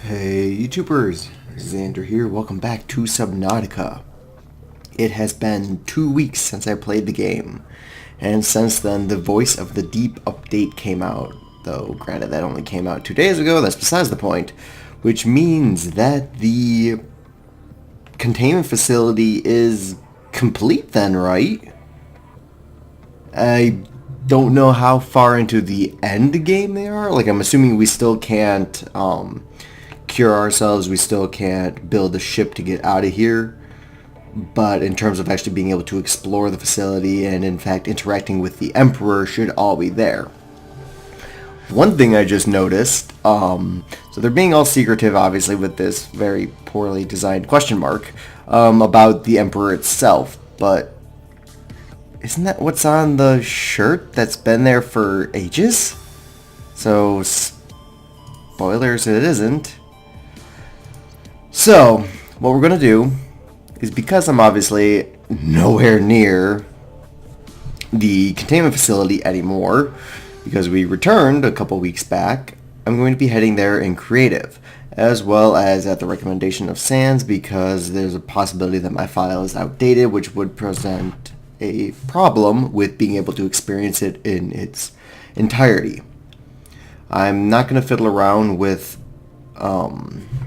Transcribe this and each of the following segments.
Hey YouTubers, Xander here, welcome back to Subnautica. It has been 2 weeks since I played the game, and since then the Voice of the Deep update came out, though granted that only came out 2 days ago, that's besides the point, which means that the containment facility is complete then, right? I don't know how far into the end game they are, like I'm assuming we still can't, cure ourselves, we still can't build a ship to get out of here, but in terms of actually being able to explore the facility and in fact interacting with the Emperor should all be there. One thing I just noticed, so they're being all secretive obviously with this very poorly designed question mark about the Emperor itself, but isn't that what's on the shirt that's been there for ages? So, spoilers, it isn't. So, what we're going to do is, because I'm obviously nowhere near the containment facility anymore, because we returned a couple weeks back, I'm going to be heading there in creative, as well as at the recommendation of Sans, because there's a possibility that my file is outdated, which would present a problem with being able to experience it in its entirety. I'm not going to fiddle around with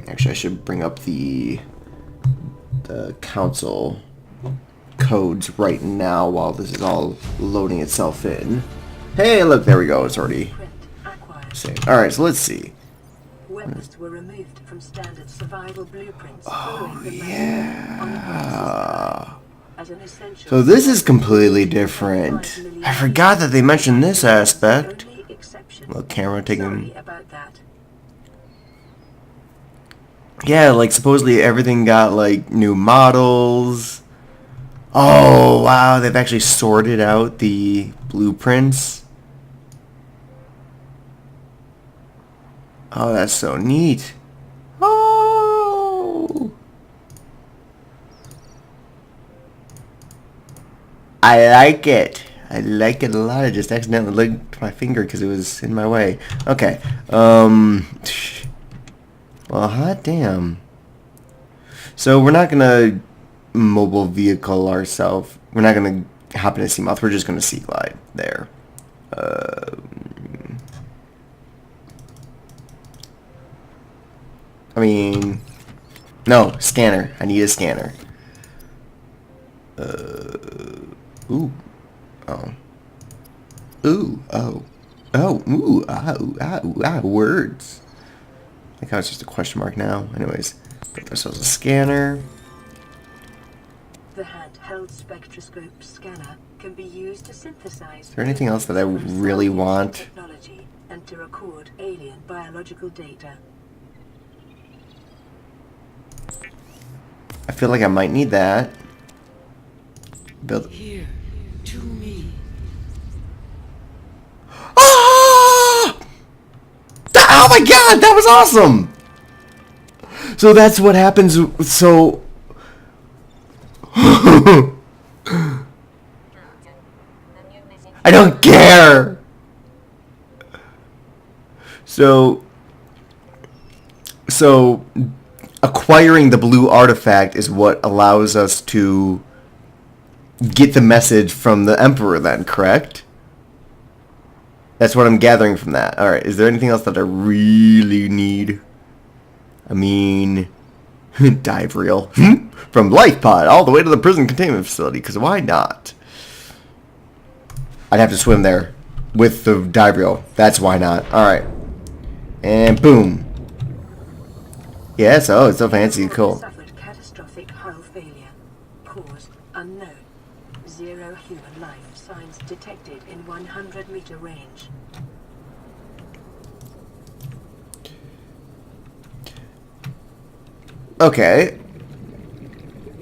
actually I should bring up the council codes right now while this is all loading itself in. Hey, look, there we go, it's already saved. Alright, so let's see. Weapons were removed from standard survival blueprints. Oh, yeah. So this is completely different. I forgot that they mentioned this aspect. Little camera taking... Yeah, like supposedly everything got like new models. Oh, wow, they've actually sorted out the blueprints. Oh, that's so neat. Oh. I like it. I like it a lot. I just accidentally licked my finger because it was in my way. Okay. Well, hot damn. So we're not gonna mobile vehicle ourselves. We're not gonna hop in a Seamoth. We're just gonna sea glide there. I mean, no, scanner. I need a scanner. Ooh. Oh. Ooh. Oh. Oh. Ooh. Ah. Ooh. Ah. Ooh. Ah. Words. I think it's just a question mark now. Anyways, put ourselves a scanner. The handheld spectroscope scanner can be used to synthesize. Is there anything else that I really want? Technology and to record alien biological data. I feel like I might need that. Build. Here, to me. Ah! Oh my god, that was awesome! So that's what happens, so... I don't care! So acquiring the blue artifact is what allows us to get the message from the Emperor then, correct? That's what I'm gathering from that. Alright, is there anything else that I really need? I mean... dive reel. From Life Pod all the way to the prison containment facility, because why not? I'd have to swim there with the dive reel. That's why not. Alright. And boom. Yes, oh, it's so fancy. Cool. Suffered catastrophic hull failure. Cause unknown. 0 human life signs detected in 100-meter range. Okay.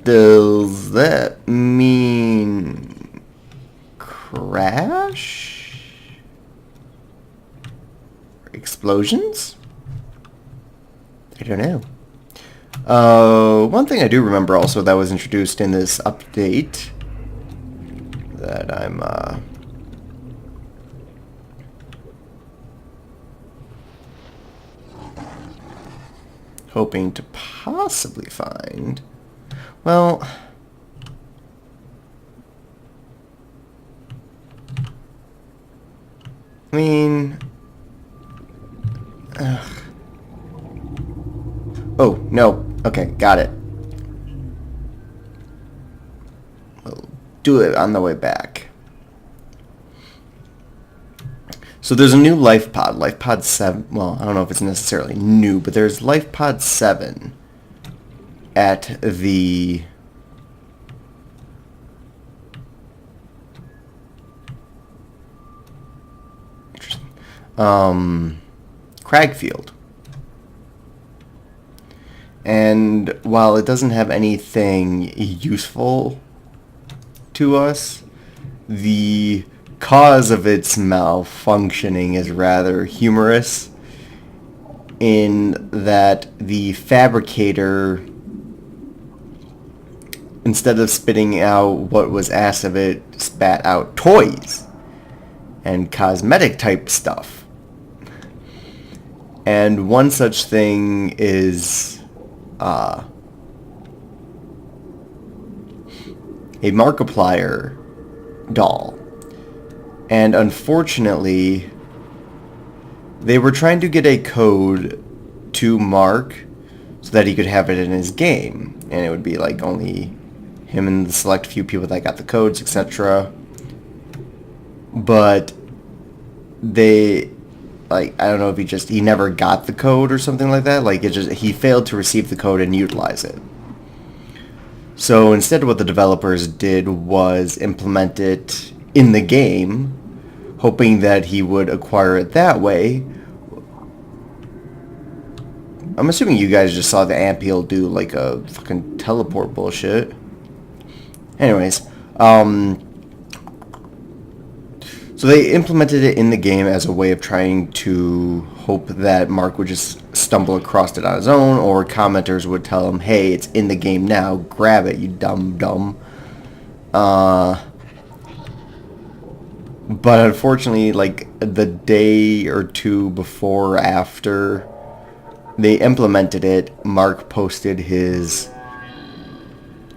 Does that mean crash? Explosions? I don't know. One thing I do remember also that was introduced in this update that I'm hoping to possibly find... Well... I mean... Ugh. Oh, no. Okay, got it. We'll do it on the way back. So there's a new life pod 7. Well, I don't know if it's necessarily new, but there's life pod 7 at the... Cragfield. And while it doesn't have anything useful to us, the cause of its malfunctioning is rather humorous, in that the fabricator, instead of spitting out what was asked of it, spat out toys and cosmetic type stuff. And one such thing is a Markiplier doll. And unfortunately, they were trying to get a code to Mark so that he could have it in his game. And it would be like only him and the select few people that got the codes, etc. But they, like, I don't know if he never got the code or something like that. Like, he failed to receive the code and utilize it. So instead what the developers did was implement it in the game, hoping that he would acquire it that way. I'm assuming you guys just saw the Ampeel do like a fucking teleport bullshit. Anyways, so they implemented it in the game as a way of trying to hope that Mark would just stumble across it on his own, or commenters would tell him, hey, it's in the game now, grab it, you dumb. But unfortunately, like, the day or two before or after they implemented it, Mark posted his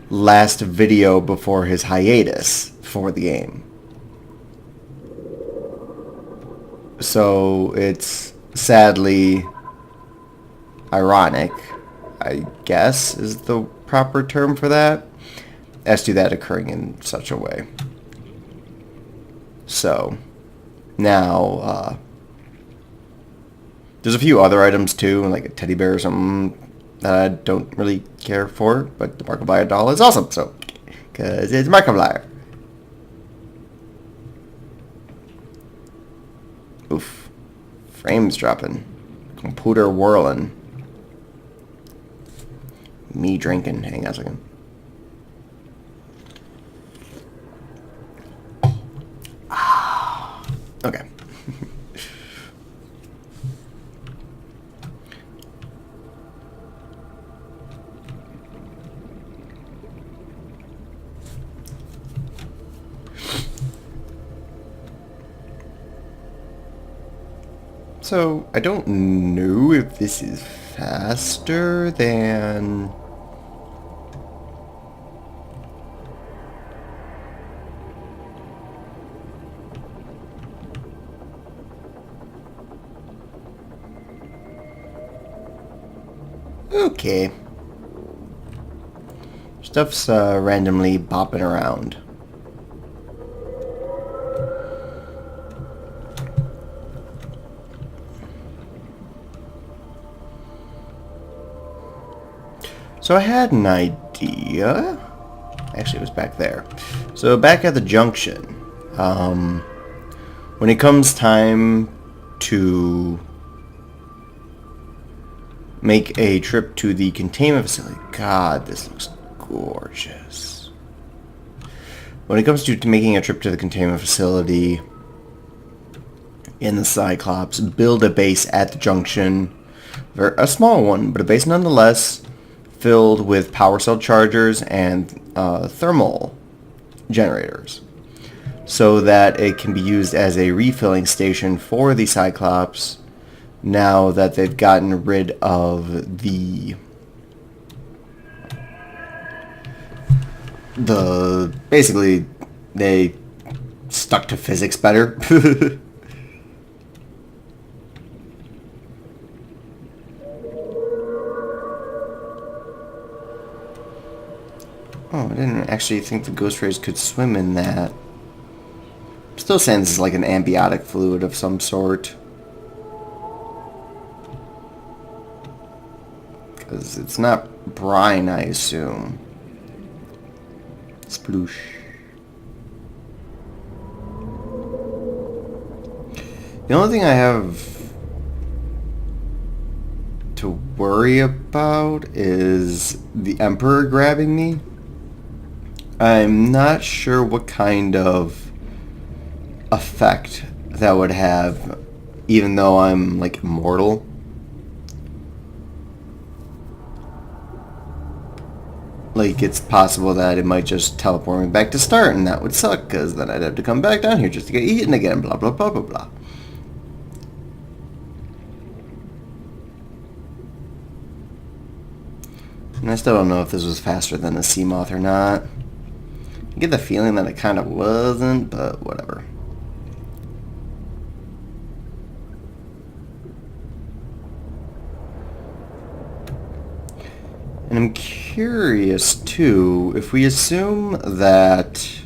last video before his hiatus for the game. So it's sadly ironic, I guess is the proper term for that, as to that occurring in such a way. So now there's a few other items too, like a teddy bear or something that I don't really care for, but the Markiplier doll is awesome, so, because it's Markiplier. Oof. Frames dropping. Computer whirling. Me drinking. Hang on a second. Okay. So, I don't know if this is faster than... Okay. Stuff's randomly bopping around. So I had an idea. Actually, it was back there. So back at the junction, when it comes time to make a trip to the containment facility, God, this looks gorgeous. When it comes to making a trip to the containment facility in the Cyclops, build a base at the junction, a small one, but a base nonetheless, filled with power cell chargers and thermal generators, so that it can be used as a refilling station for the Cyclops now that they've gotten rid of the basically they stuck to physics better. Oh, I didn't actually think the ghost rays could swim in that. I'm still saying this is like an ambiotic fluid of some sort. Because it's not brine, I assume. Sploosh. The only thing I have to worry about is the Emperor grabbing me. I'm not sure what kind of effect that would have, even though I'm like immortal. Like, it's possible that it might just teleport me back to start, and that would suck, because then I'd have to come back down here just to get eaten again, blah blah blah blah blah. And I still don't know if this was faster than the sea moth or not. I get the feeling that it kind of wasn't, but whatever. And I'm curious, too, if we assume that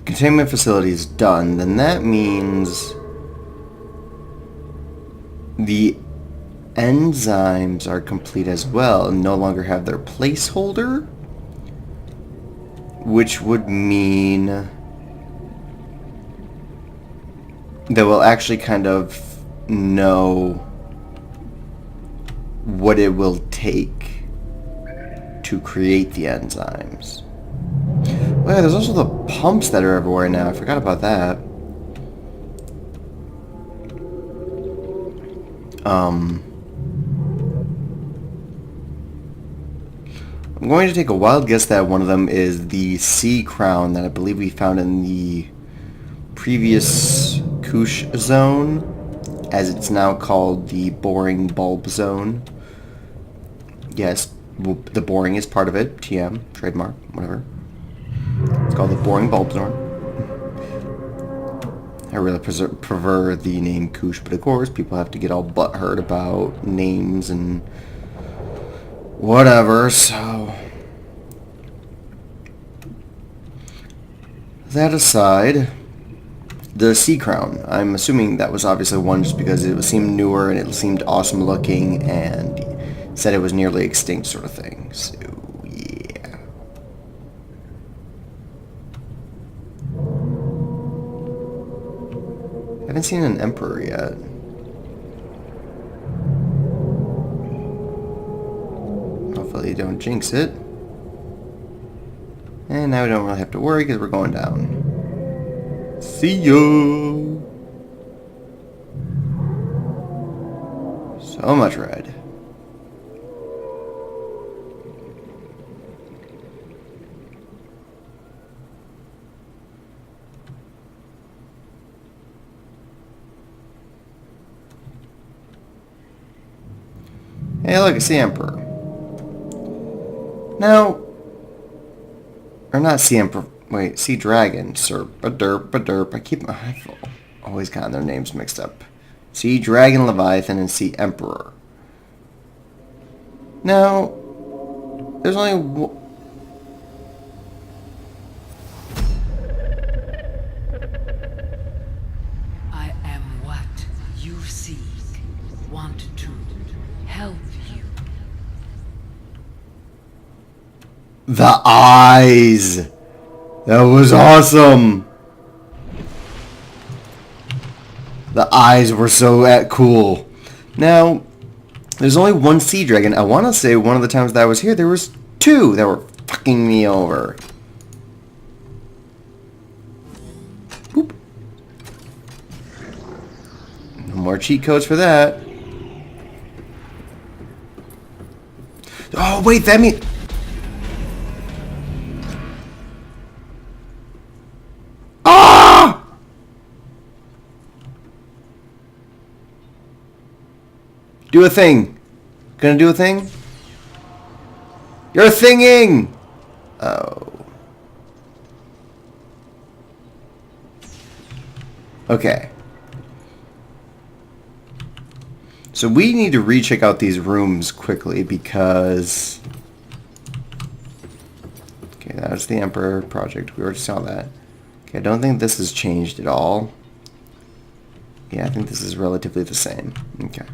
containment facility is done, then that means the enzymes are complete as well and no longer have their placeholder, which would mean that we'll actually kind of know what it will take to create the enzymes. Well, yeah, there's also the pumps that are everywhere now. I forgot about that. I'm going to take a wild guess that one of them is the sea crown that I believe we found in the previous Koosh zone, as it's now called the boring bulb zone. Yes, the boring is part of it. TM, trademark, whatever. It's called the boring bulb zone. I really prefer the name Koosh, but of course people have to get all butthurt about names and whatever, so that aside, the sea crown, I'm assuming that was obviously one just because it seemed newer and it seemed awesome looking and said it was nearly extinct sort of thing, so yeah. I haven't seen an emperor yet. Hopefully don't jinx it. And now we don't really have to worry because we're going down. See ya! So much red. Hey look, it's the Emperor. Now, or not Sea Emperor, wait, Sea Dragon, Derp. I've always gotten their names mixed up. Sea Dragon, Leviathan, and Sea Emperor. Now, there's only I am what you seek. Want to help you. the eyes. That was awesome. The eyes were so cool. Now, there's only one sea dragon. I want to say one of the times that I was here, there was two that were fucking me over. Boop. No more cheat codes for that. Oh, wait, that means... Ah! Do a thing. Gonna do a thing? You're thinging! Oh. Okay. So we need to recheck out these rooms quickly because... Okay, that's the Emperor project. We already saw that. Okay, I don't think this has changed at all. Yeah, I think this is relatively the same. Okay.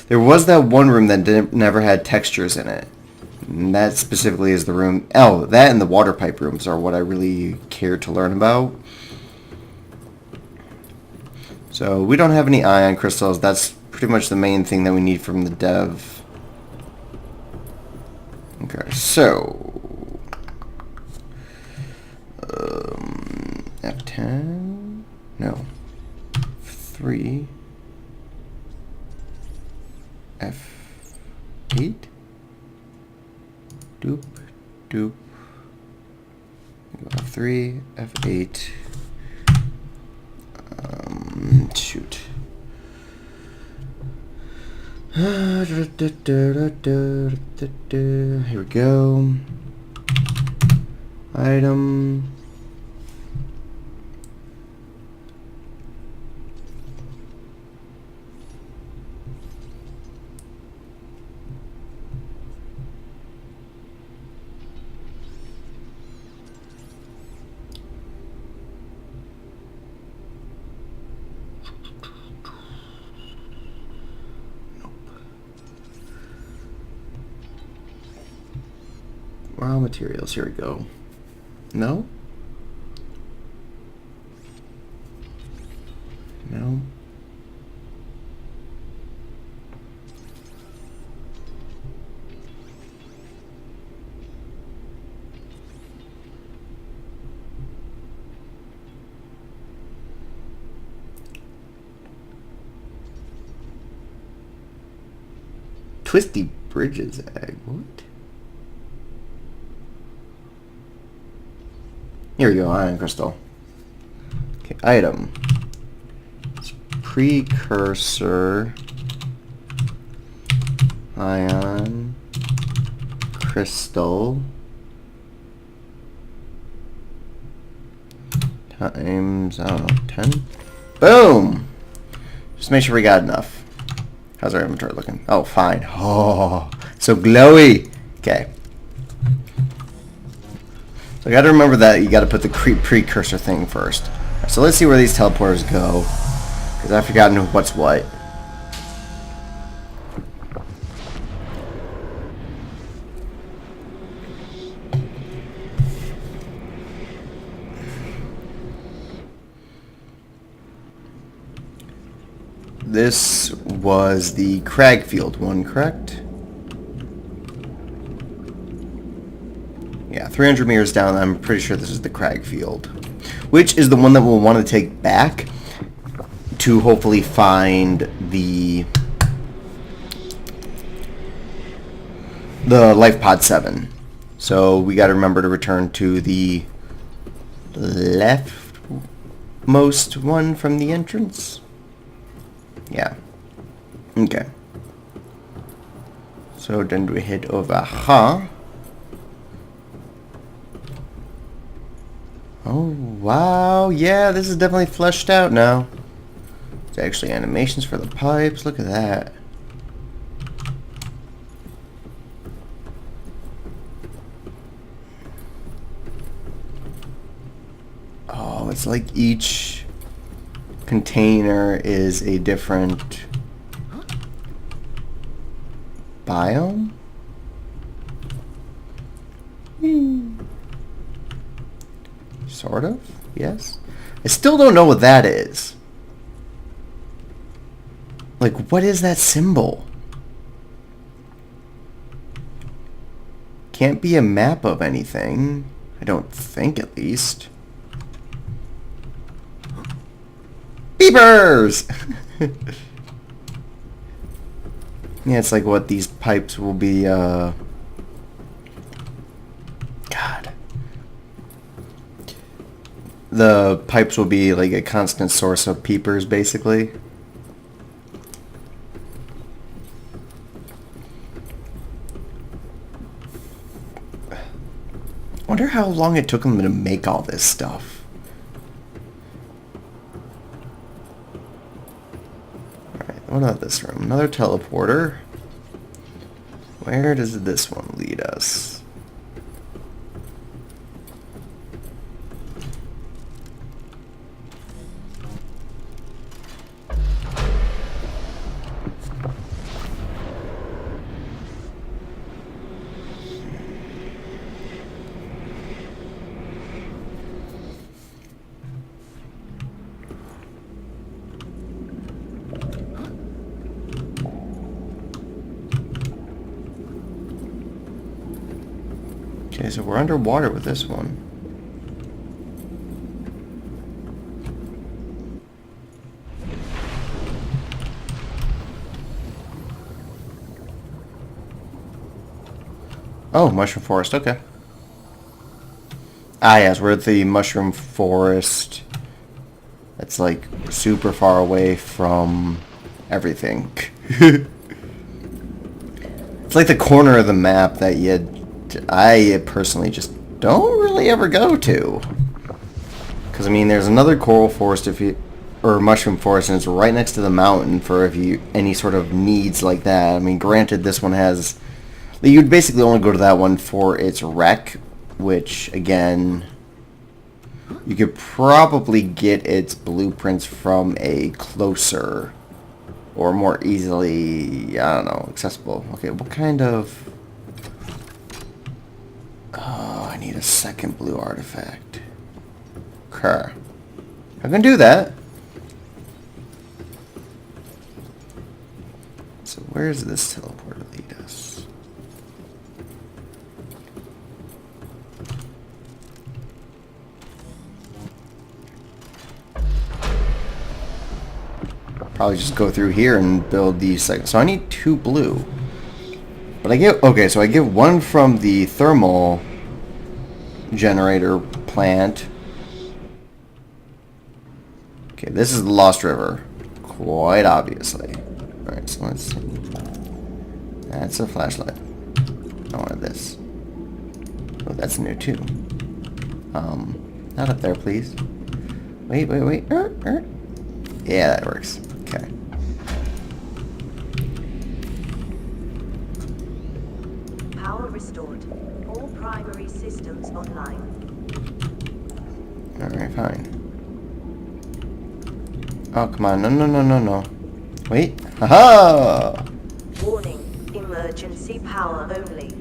There was that one room that never had textures in it. And that specifically is the room... Oh, that and the water pipe rooms are what I really care to learn about. So we don't have any ion crystals. That's pretty much the main thing that we need from the dev. Okay, so... F10? No. F3. F8? Doop, doop. F3, F8. Shoot. Here we go. Item. Raw materials, here we go. No? No. Twisty Bridges egg, what? Here we go, ion crystal. Okay, item. It's precursor. Ion. Crystal. Times, I don't know, 10? Boom! Just make sure we got enough. How's our inventory looking? Oh, fine. Oh, so glowy. Okay. So I got to remember that you got to put the precursor thing first. Right, so let's see where these teleporters go, because I've forgotten what's what. This was the Cragfield one, correct? Yeah, 300 meters down, I'm pretty sure this is the Cragfield. Which is the one that we'll want to take back to hopefully find the Life Pod 7. So we got to remember to return to the leftmost one from the entrance. Yeah. Okay. So then we head over here. Oh, wow. Yeah, this is definitely fleshed out now. It's actually animations for the pipes. Look at that. Oh, it's like each container is a different biome? Sort of, yes. I still don't know what that is. Like, what is that symbol? Can't be a map of anything. I don't think, at least. Beepers! Yeah, it's like what these pipes will be, God. The pipes will be like a constant source of peepers, basically. wonder how long it took them to make all this stuff. Alright, what about this room? Another teleporter. Where does this one lead us? Okay, so we're underwater with this one. Oh, mushroom forest, okay. Ah, yes, we're at the mushroom forest. It's like super far away from everything. It's like the corner of the map that I personally just don't really ever go to. Because, I mean, there's another coral forest or mushroom forest, and it's right next to the mountain for any sort of needs like that. I mean, granted, this one has... You'd basically only go to that one for its wreck, which, again, you could probably get its blueprints from a closer or more easily, I don't know, accessible. Okay, what kind of... Oh, I need a second blue artifact. Okay. I can do that. So where's this teleporter lead us? Probably just go through here and build these seconds. So I need 2 blue. But I get... Okay, so I get 1 from the thermal generator plant. Okay, this is the Lost River. Quite obviously. Alright, so let's see. That's a flashlight. I wanted this. Oh, that's new too. Not up there, please. Wait. Yeah, that works. Okay. Power restored. All primary systems online. Alright, fine. Oh, come on. No. Wait. Haha! Warning. Emergency power only.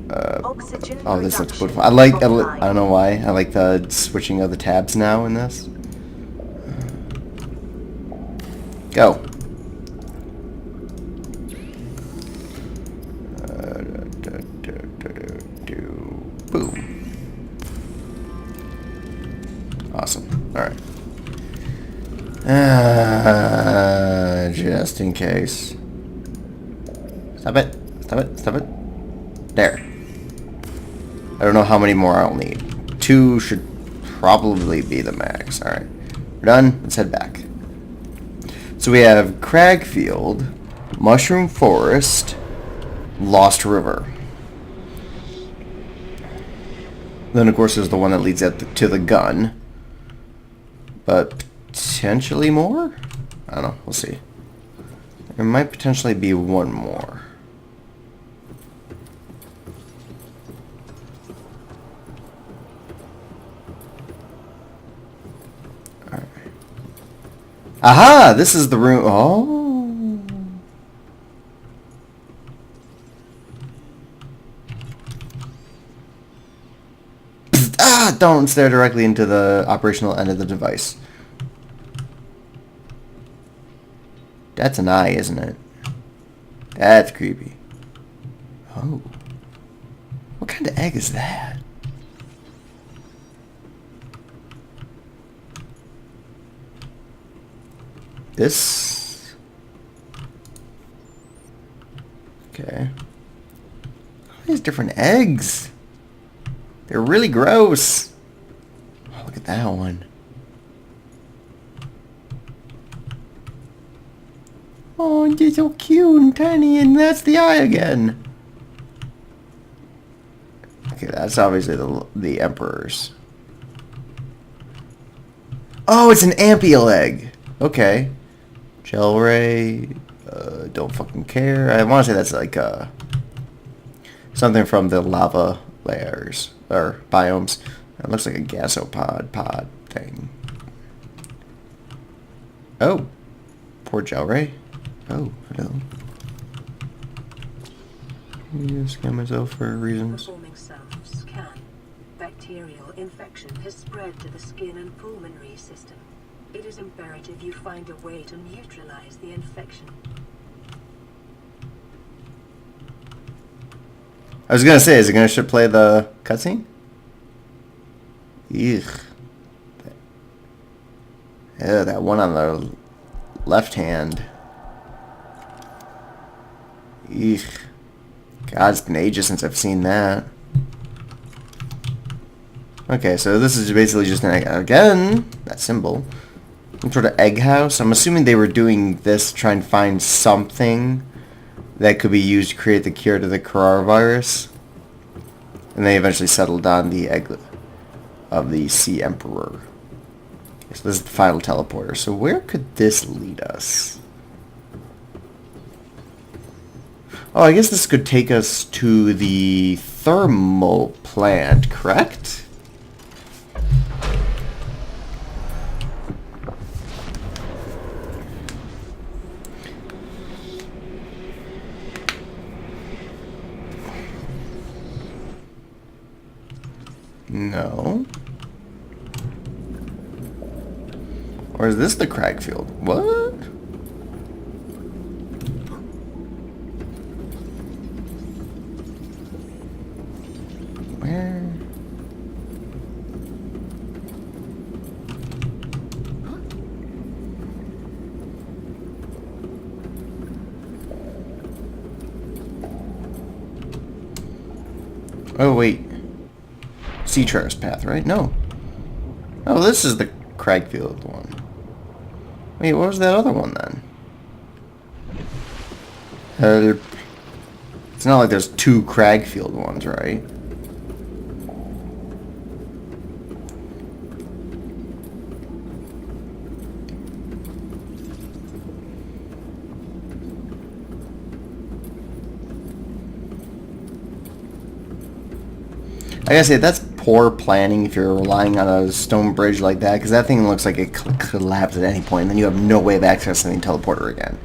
Oxygen Oh, this looks production beautiful. I offline. don't know why. I like the switching of the tabs now in this. Go. Boom. Awesome. Alright. Just in case. Stop it. There. I don't know how many more I'll need. 2 should probably be the max. Alright. We're done. Let's head back. So we have Cragfield, Mushroom Forest, Lost River. Then, of course, there's the one that leads to the gun. But potentially more? I don't know. We'll see. There might potentially be 1 more. Alright. Aha! This is the room. Oh. Ah! Don't stare directly into the operational end of the device. That's an eye, isn't it? That's creepy. Oh. What kind of egg is that? This... Okay. All these different eggs. They're really gross. Oh, look at that one. Oh, they're so cute and tiny, and that's the eye again. Okay, that's obviously the Emperor's. Oh, it's an Ampiel egg. Okay. Gel ray. Don't fucking care. I want to say that's like something from the lava layers or biomes. It looks like a gasopod pod thing. Oh, poor gel ray. Oh, hello. I'm gonna scan myself for reasons. Performing self-scan. Bacterial infection has spread to the skin and pulmonary system. It is imperative you find a way to neutralize the infection. I was gonna say, is it gonna play the cutscene? Eek. Yeah, that one on the left hand. Eek. God, it's been ages since I've seen that. Okay, so this is basically just again, that symbol. Some sort of egg house. I'm assuming they were doing this to try and find something that could be used to create the cure to the coronavirus. And they eventually settled on the egg of the Sea Emperor. So this is the final teleporter. So where could this lead us? Oh, I guess this could take us to the thermal plant, correct? No. Or is this the Cragfield? What? Where? Oh, wait. Sea Traverse Path, right? No. Oh, this is the Cragfield one. Wait, what was that other one then? It's not like there's two Cragfield ones, right? I gotta say, that's poor planning if you're relying on a stone bridge like that, because that thing looks like it could collapse at any point, and then you have no way of accessing the teleporter again.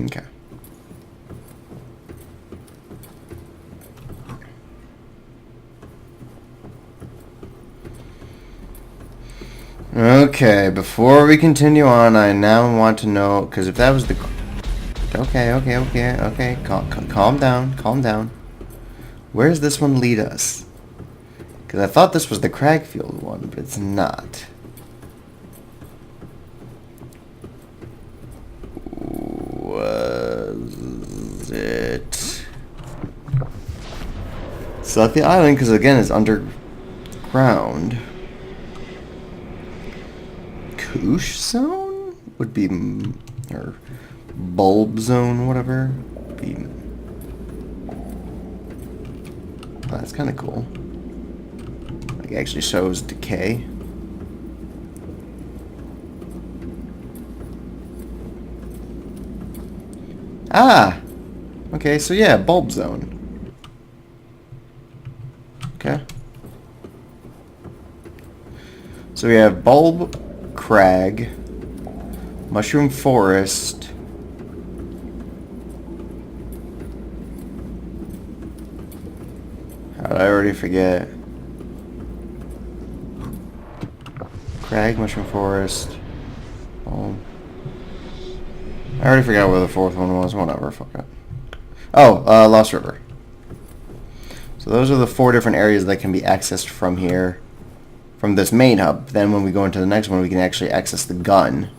Okay. Okay, before we continue on, I now want to know, because if that was the... Okay. Calm down. Where does this one lead us? Because I thought this was the Cragfield one, but it's not. Was it... Select the island, because again, it's underground. Koosh zone would be, or bulb zone, whatever. Be. Oh, that's kind of cool. Like, it actually shows decay. Ah. Okay, so yeah, bulb zone. Okay. So we have bulb. Crag, Mushroom Forest, how did I already forget? Crag, Mushroom Forest, I already forgot where the fourth one was, whatever, fuck it. Oh, Lost River. So those are the 4 different areas that can be accessed from here. From this main hub. Then when we go into the next one, we can actually access the gun.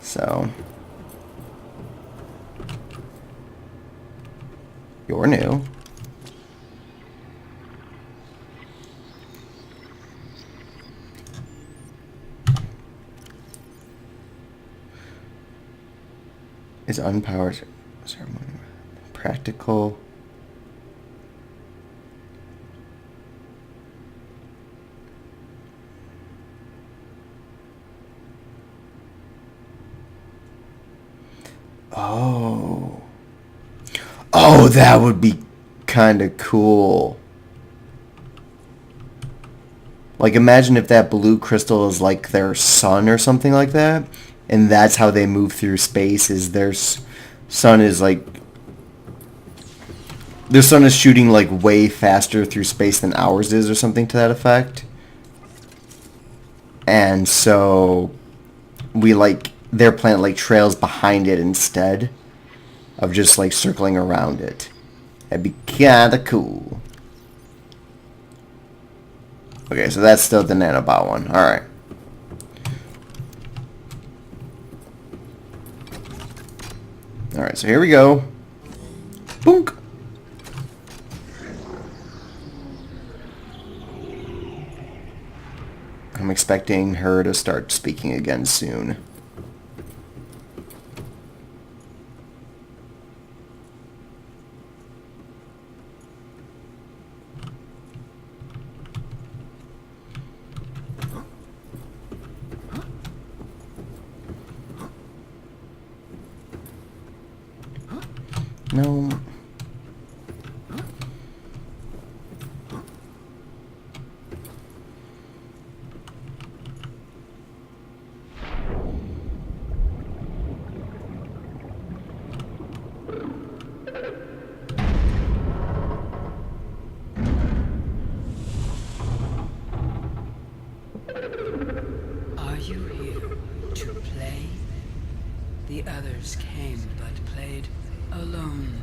So. You're new. is unpowered ceremony practical. Oh. Oh, that would be kind of cool. Like, imagine if that blue crystal is like their sun or something like that, and that's how they move through space, is their sun is like... Their sun is shooting like way faster through space than ours is, or something to that effect. And so we like... Their planet like trails behind it instead of just like circling around it. That'd be kinda cool. Okay, so that's still the nanobot one. Alright. Alright, so here we go. Boonk! I'm expecting her to start speaking again soon. No. Are you here to play? The others came but played alone.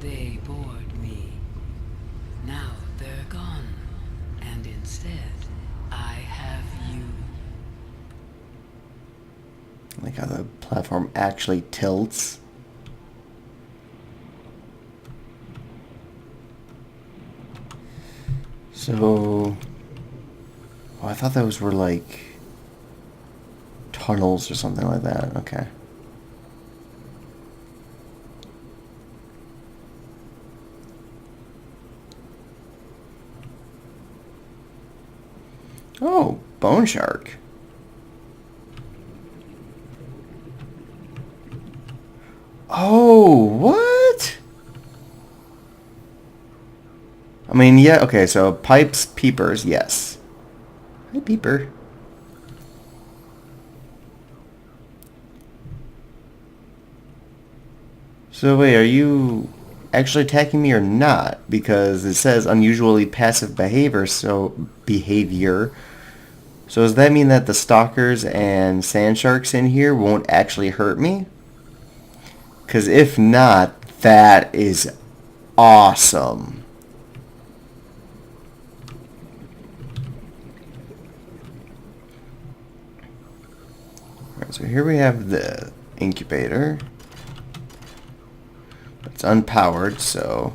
They bored me. Now they're gone, and instead I have you. Like how the platform actually tilts. So... Oh, I thought those were like tunnels or something like that. Okay. Oh, bone shark. Oh, what? I mean, yeah, okay, so pipes, peepers, yes. Hi, peeper. So wait, are you actually attacking me or not? Because it says unusually passive behavior, so So does that mean that the stalkers and sand sharks in here won't actually hurt me? Because if not, that is awesome. Alright, so here we have the incubator. It's unpowered, so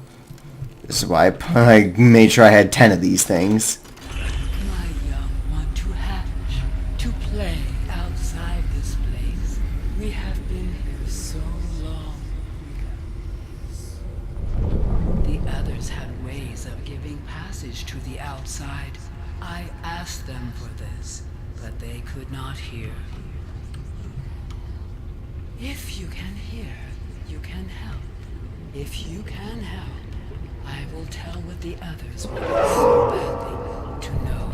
this is why I made sure I had 10 of these things. My young want to hatch, to play outside this place. We have been here so long. The others had ways of giving passage to the outside. I asked them for this, but they could not hear. If you can hear, you can help. If you can help, I will tell what the others want so badly to know.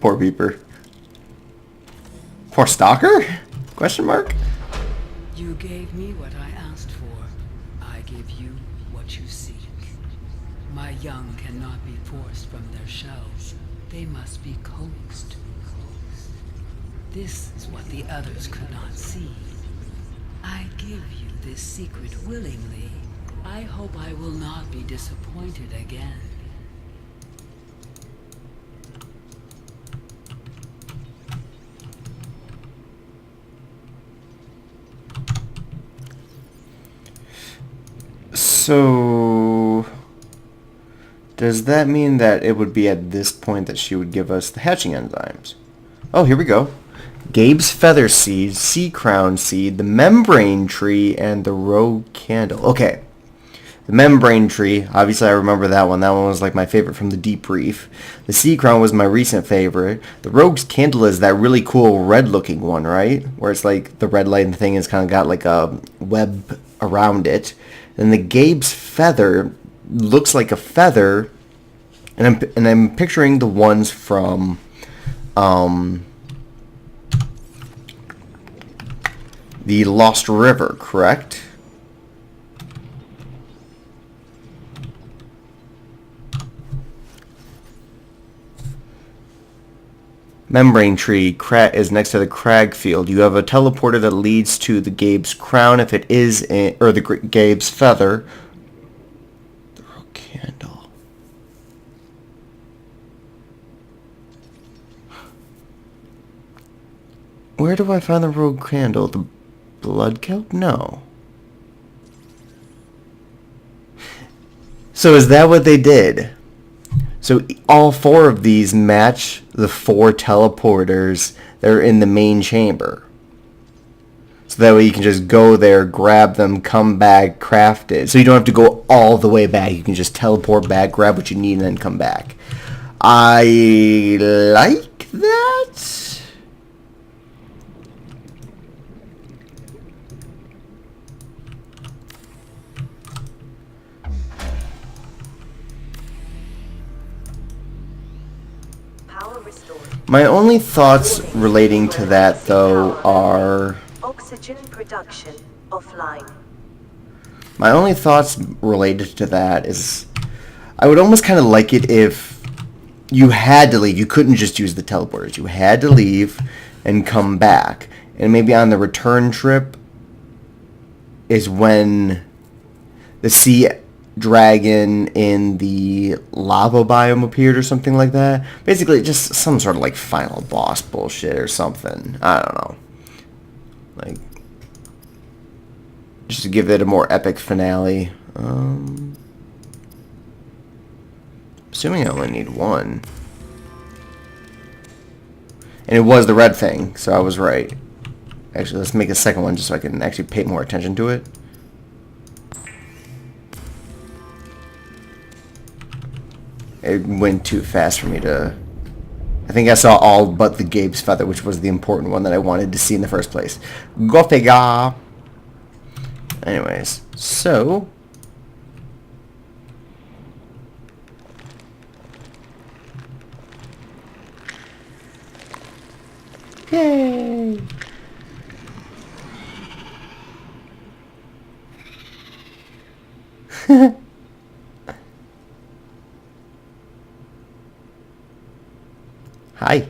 Poor beeper. Poor stalker? Question mark? You gave me what I asked for. I give you what you seek. My young cannot be forced from their shells. They must be coaxed. This is what the others could not see. I give you this secret willingly. I hope I will not be disappointed again. So does that mean that it would be at this point that she would give us the hatching enzymes? Oh, here we go. Gabe's feather seed, sea crown seed, the membrane tree, and the rogue candle. Okay. The membrane tree, obviously I remember that one. That one was like my favorite from the debrief. The sea crown was my recent favorite. The rogue's candle is that really cool red looking one, right? Where it's like the red light thing has kind of got like a web around it. And the Gabe's feather looks like a feather. And I'm picturing the ones from the Lost River, correct? Membrane tree is next to the crag field. You have a teleporter that leads to the Gabe's crown if it is in, or the Gabe's feather. The rogue candle. Where do I find the rogue candle? The blood kelp? No. So is that what they did? So all four of these match the four teleporters that are in the main chamber. So that way you can just go there, grab them, come back, craft it. So you don't have to go all the way back. You can just teleport back, grab what you need, and then come back. I like that. My only thoughts relating to that, though, are... Oxygen production offline. My only thoughts related to that is... I would almost kind of like it if you had to leave. You couldn't just use the teleporters. You had to leave and come back. And maybe on the return trip is when the sea dragon in the lava biome appeared or something like that. Basically, just some sort of like final boss bullshit or something. I don't know. Like, just to give it a more epic finale. Assuming I only need one. And it was the red thing, so I was right. Actually, let's make a second one just so I can actually pay more attention to it. It went too fast for me to... I think I saw all but the Gabe's feather, which was the important one that I wanted to see in the first place. Go figure! Anyways, so... Yay! Hi.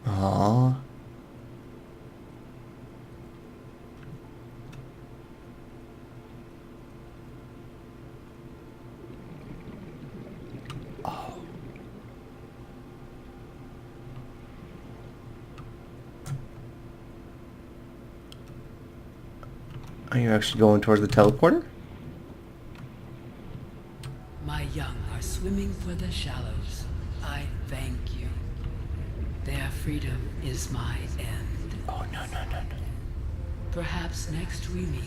Aww. Are you actually going towards the teleporter? My young are swimming for the shallows. I thank you. Their freedom is my end. Oh, no. Perhaps next we meet,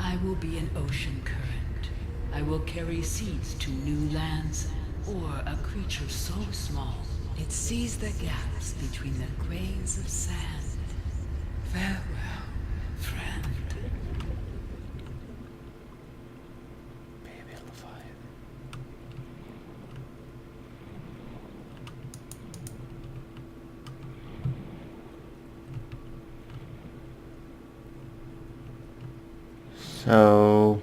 I will be an ocean current. I will carry seeds to new lands, or a creature so small it sees the gaps between the grains of sand. Farewell, friend. So...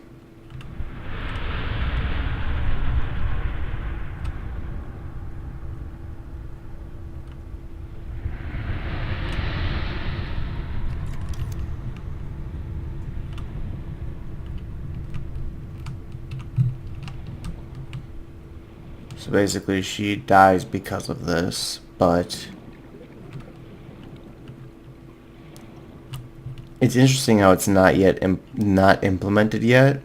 So basically she dies because of this, but it's interesting how it's not yet not implemented yet.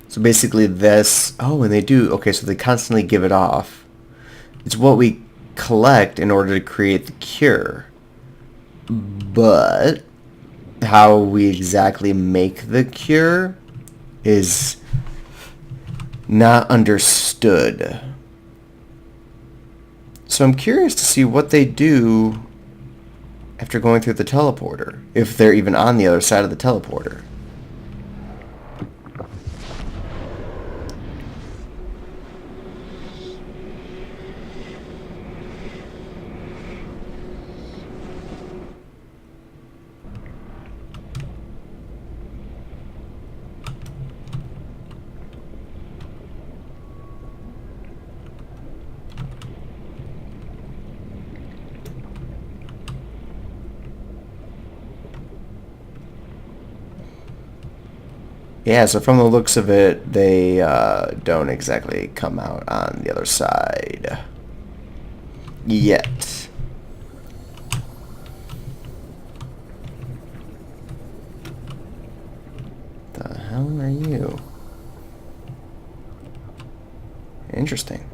So basically this, oh, and they do, okay, so they constantly give it off. It's what we collect in order to create the cure. But how we exactly make the cure is not understood. So I'm curious to see what they do after going through the teleporter, if they're even on the other side of the teleporter. Yeah, so from the looks of it, they don't exactly come out on the other side yet. The hell are you? Interesting.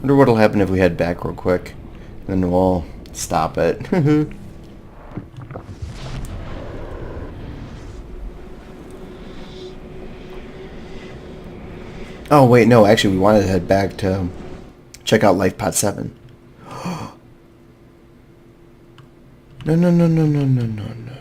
Wonder what'll happen if we head back real quick. Then we'll stop it. Oh wait, no, actually we wanted to head back to check out Life Pod 7. No, no, no, no, no, no, no, no.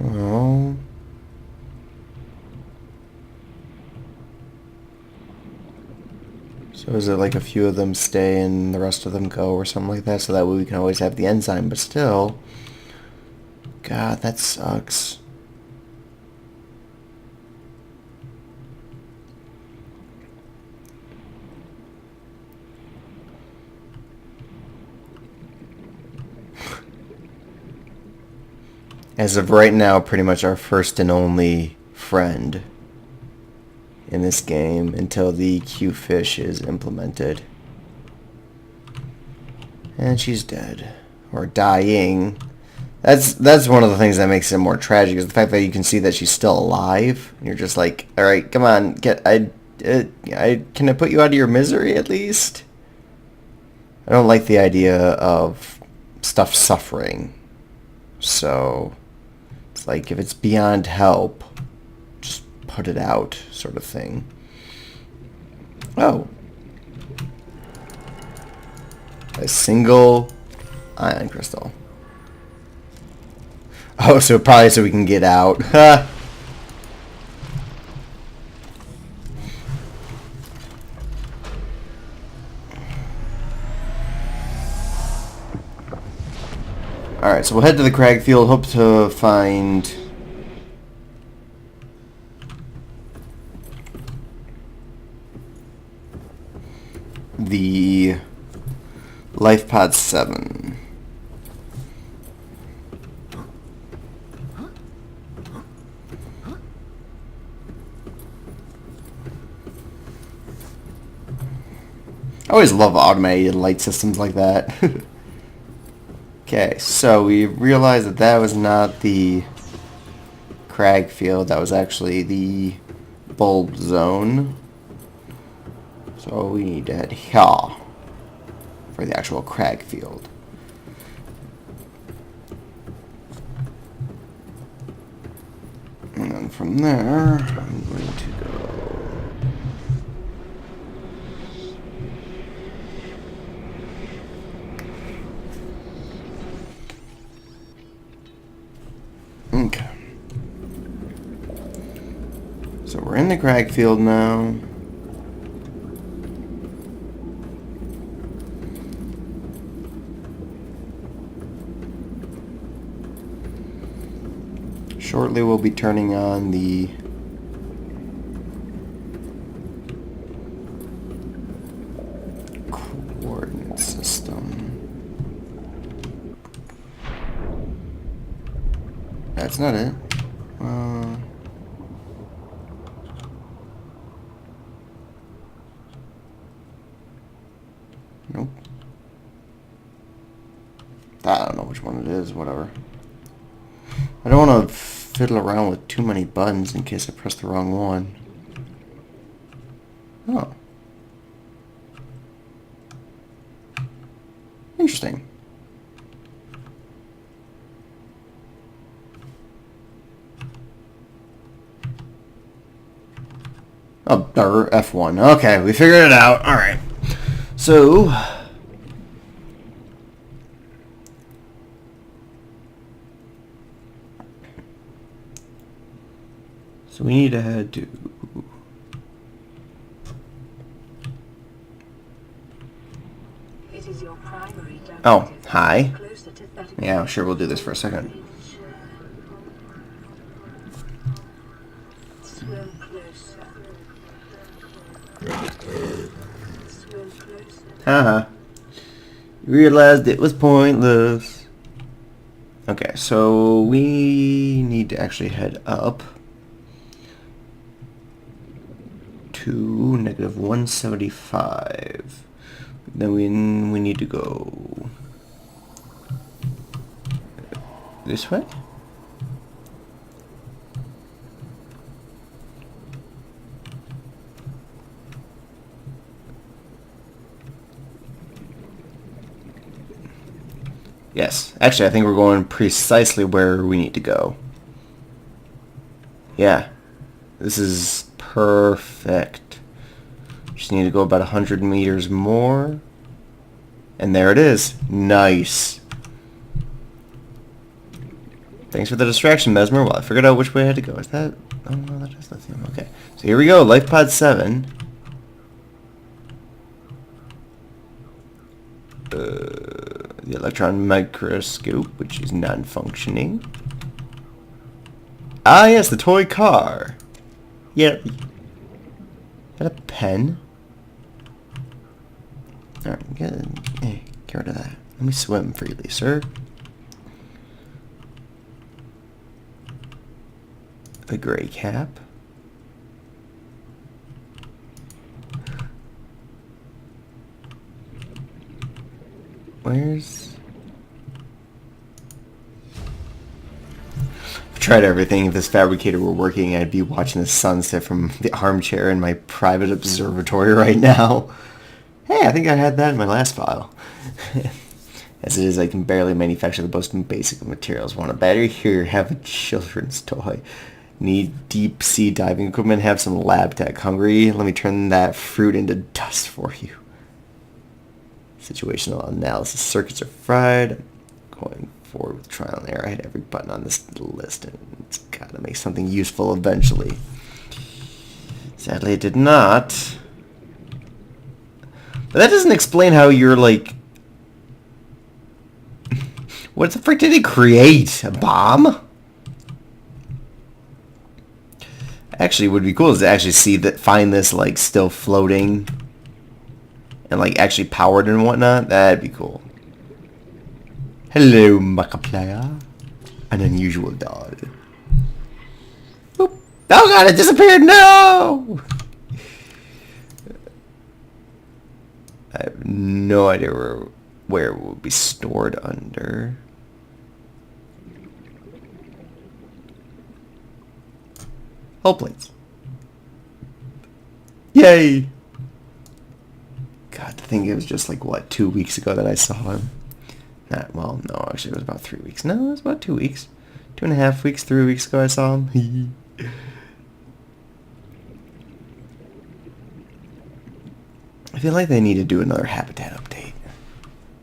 Oh. So is it like a few of them stay and the rest of them go or something like that? So that way we can always have the enzyme, but still. God, that sucks. As of right now, pretty much our first and only friend in this game until the Q-fish is implemented. And she's dead. Or dying. That's one of the things that makes it more tragic, is the fact that you can see that she's still alive. And you're just like, alright, come on, can I put you out of your misery at least? I don't like the idea of stuff suffering. So it's like, if it's beyond help, just put it out, sort of thing. Oh. A single ion crystal. Oh, so probably so we can get out. Alright, so we'll head to the crag field, hope to find the Life Pod 7. I always love automated light systems like that. Okay, so we realized that that was not the crag field, that was actually the bulb zone. So we need to head here for the actual crag field. And then from there, I'm going to go... Okay. So we're in the crag field now. Shortly we'll be turning on the coordinate system. That's not it. Nope. I don't know which one it is, whatever. I don't want to fiddle around with too many buttons in case I press the wrong one. Oh. Interesting. Oh, F1. Okay, we figured it out. Alright. So we need to head to... It is your primary Oh, hi. closer to 30. Yeah, sure, we'll do this for a second. Swim closer. Swim closer. Haha. Realized it was pointless. Okay, so we need to actually head up to -175. Then we need to go this way? Yes. Actually, I think we're going precisely where we need to go. Yeah. This is perfect. Just need to go about 100 meters more. And there it is. Nice. Thanks for the distraction, Mesmer. Well, I figured out which way I had to go. Is that... Oh, no, that is lithium. Okay. So here we go. Life Pod 7. The electron microscope, which is non-functioning. Ah, yes, the toy car. Yeah. Is that a pen? Alright, get rid of that. Let me swim freely, sir. A gray cap. Where's... I've tried everything. If this fabricator were working, I'd be watching the sunset from the armchair in my private observatory right now. Hey, I think I had that in my last file. As it is, I can barely manufacture the most basic of materials. Want a battery? Here, have a children's toy. Need deep sea diving equipment? Have some lab tech. Hungry? Let me turn that fruit into dust for you. Situational analysis circuits are fried. I'm going forward with trial and error. I hit every button on this list, and it's got to make something useful eventually. Sadly, it did not. But that doesn't explain how you're like... What the frick did he create? A bomb? Actually, what would be cool is to actually see that, find this like still floating and like actually powered and whatnot. That'd be cool. Hello, Markiplier. An unusual dog. Boop. Oh god, it disappeared! No! I have no idea where it would be stored under. Hull plates. Yay! God, I think it was just like, what, 2 weeks ago that I saw him. Not, well, no, actually it was about 3 weeks. No, it was about 2 weeks. 2.5 weeks, 3 weeks ago I saw him. I feel like they need to do another habitat update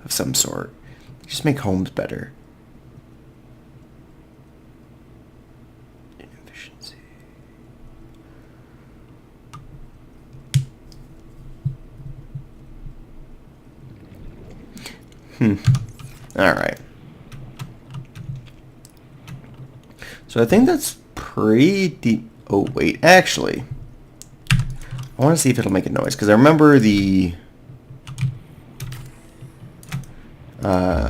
of some sort. Just make homes better. Inefficiency. Alright. So So I think that's pretty deep. Oh, wait. Actually, I want to see if it'll make a noise. Because I remember the... Power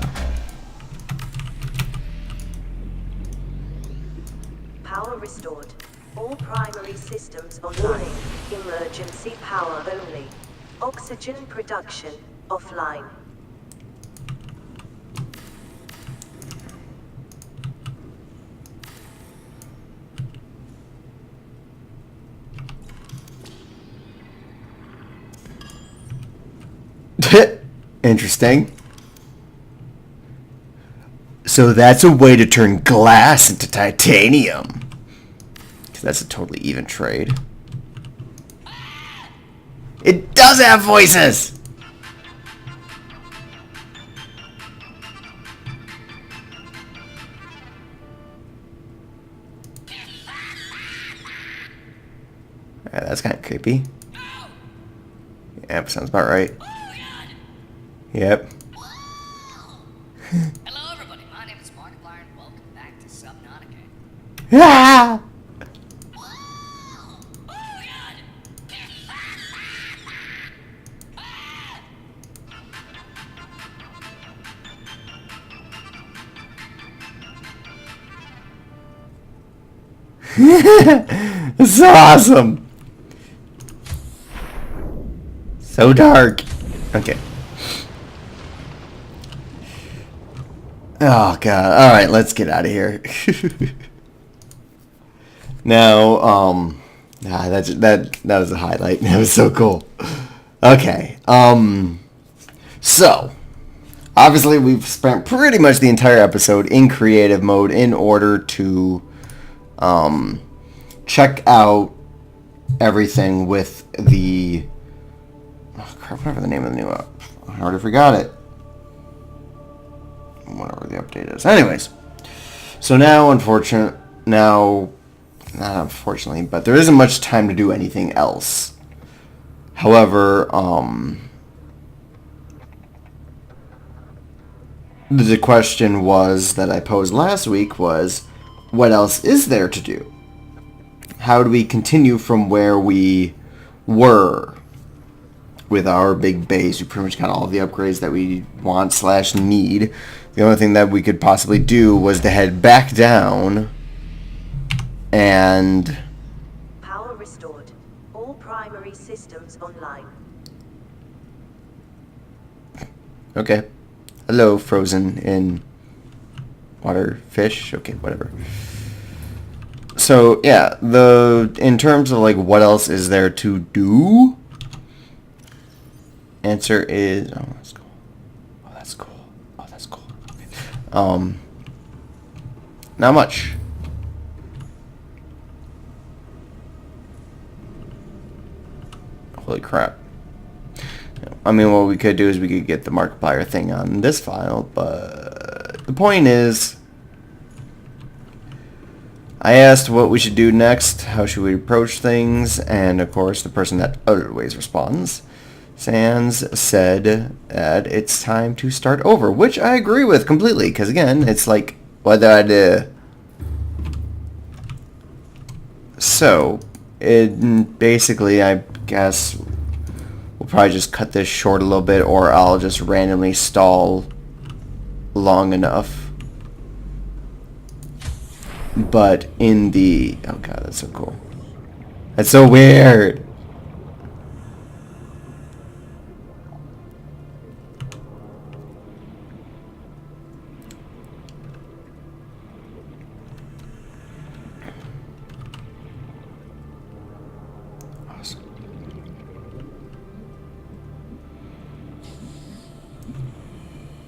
restored. All primary systems online. Emergency power only. Oxygen production offline. Interesting. So that's a way to turn glass into titanium. 'Cause that's a totally even trade. It does have voices! Alright, that's kind of creepy. Yep, sounds about right. Yep. Hello, everybody. My name is Markiplier, and welcome back to Subnautica. Ah! Oh, God! This is so awesome. So dark. Okay. Oh god. All right, let's get out of here. Now, that was a highlight. That was so cool. Okay. So obviously we've spent pretty much the entire episode in creative mode in order to check out everything with the... Oh, crap, whatever the name of the new app. I already forgot it. Whatever the update is. Anyways. So now, not unfortunately, but there isn't much time to do anything else. However, the question was that I posed last week was, what else is there to do? How do we continue from where we were with our big base? We pretty much got all of the upgrades that we want / need. The only thing that we could possibly do was to head back down and... Power restored. All primary systems online. Okay. Hello, frozen in water fish. Okay, whatever. So, yeah, in terms of, like, what else is there to do? Answer is... Oh, that's cool. Oh, that's cool. Oh, that's cool. Okay. Not much. Holy crap. I mean, what we could do is we could get the Markiplier thing on this file, but the point is, I asked what we should do next, how should we approach things, and of course the person that always responds, Sans, said that it's time to start over, which I agree with completely, because again, it's like, what do I do? So, basically, I guess we'll probably just cut this short a little bit, or I'll just randomly stall long enough. But in the... Oh god, that's so cool. That's so weird. Awesome.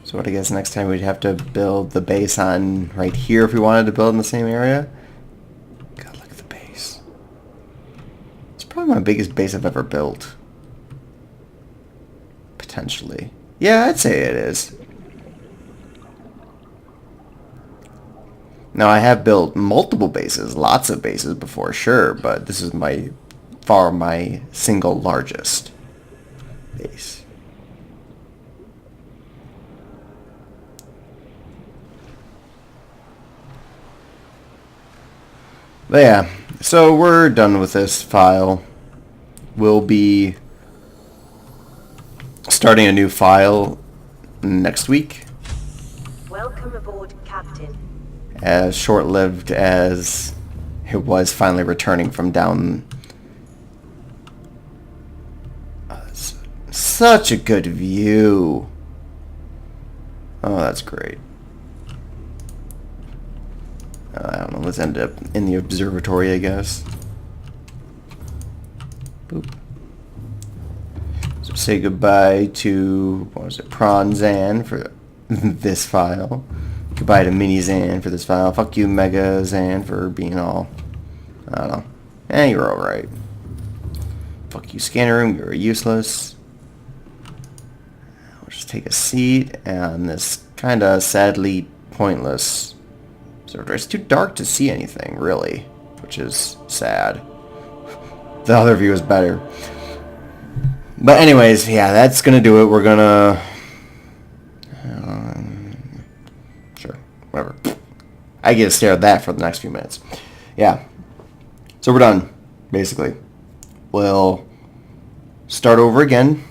So what I guess next time we'd have to build the base on right here if we wanted to build in the same area. God, look at the base. It's probably my biggest base I've ever built. Potentially. Yeah, I'd say it is. Now, I have built multiple bases, lots of bases before, sure, but this is my single largest base. But yeah, so we're done with this file. We'll be starting a new file next week. Welcome aboard, Captain. As short-lived as it was finally returning from down... such a good view. Oh, that's great. I don't know, let's end up in the observatory, I guess. Boop. So say goodbye to, what was it, Prawn Zan for this file. Goodbye to Mini Zan for this file. Fuck you, Mega Zan, for being all, I don't know. You're alright. Fuck you, Scanner Room, you're useless. I'll just take a seat on this kind of sadly pointless observatory. It's too dark to see anything, really, which is sad. The other view is better. But anyways, yeah, that's gonna do it. We're gonna... sure, whatever. I get to stare at that for the next few minutes. Yeah. So we're done, basically. We'll start over again.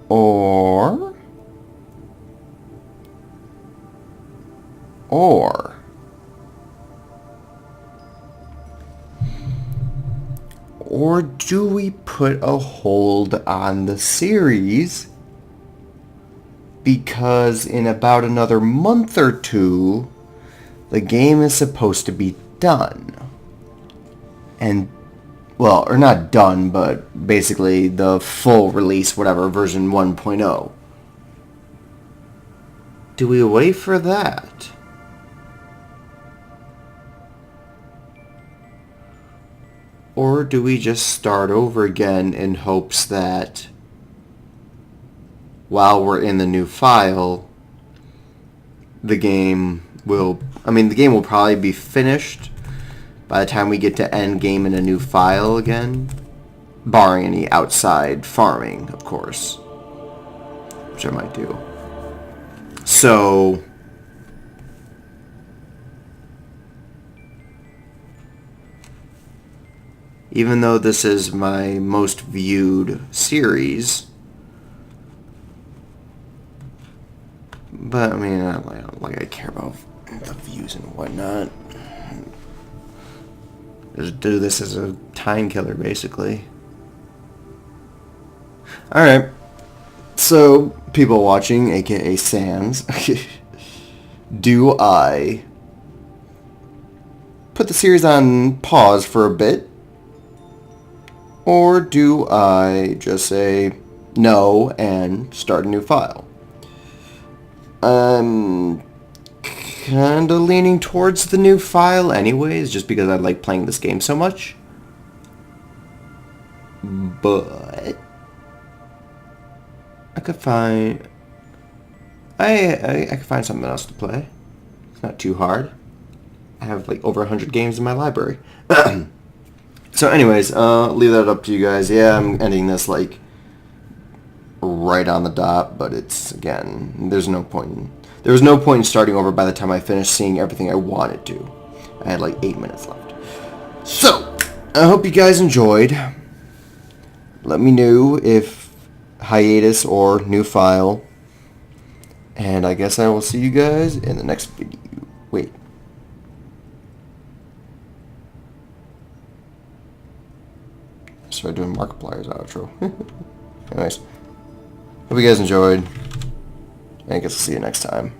Or... do we put a hold on the series because in about another month or two the game is supposed to be done? And, well, or not done, but basically the full release, whatever, version 1.0. Do we wait for that? Or do we just start over again in hopes that while we're in the new file, the game will... I mean, the game will probably be finished by the time we get to end game in a new file again. Barring any outside farming, of course. Which I might do. So... even though this is my most viewed series, but I mean, I care about the views and whatnot. Just do this as a time killer, basically. Alright, so people watching, aka Sans, do I put the series on pause for a bit? Or do I just say no and start a new file? I'm kind of leaning towards the new file anyways, just because I like playing this game so much. But I could find... I could find something else to play. It's not too hard. I have like over 100 games in my library. So anyways, leave that up to you guys. Yeah, I'm ending this like right on the dot, but it's, again, there was no point in starting over by the time I finished seeing everything I wanted to. I had like 8 minutes left. So, I hope you guys enjoyed. Let me know if hiatus or new file. And I guess I will see you guys in the next video. Wait. Start doing Markiplier's outro. Anyways, hope you guys enjoyed, and I guess I'll see you next time.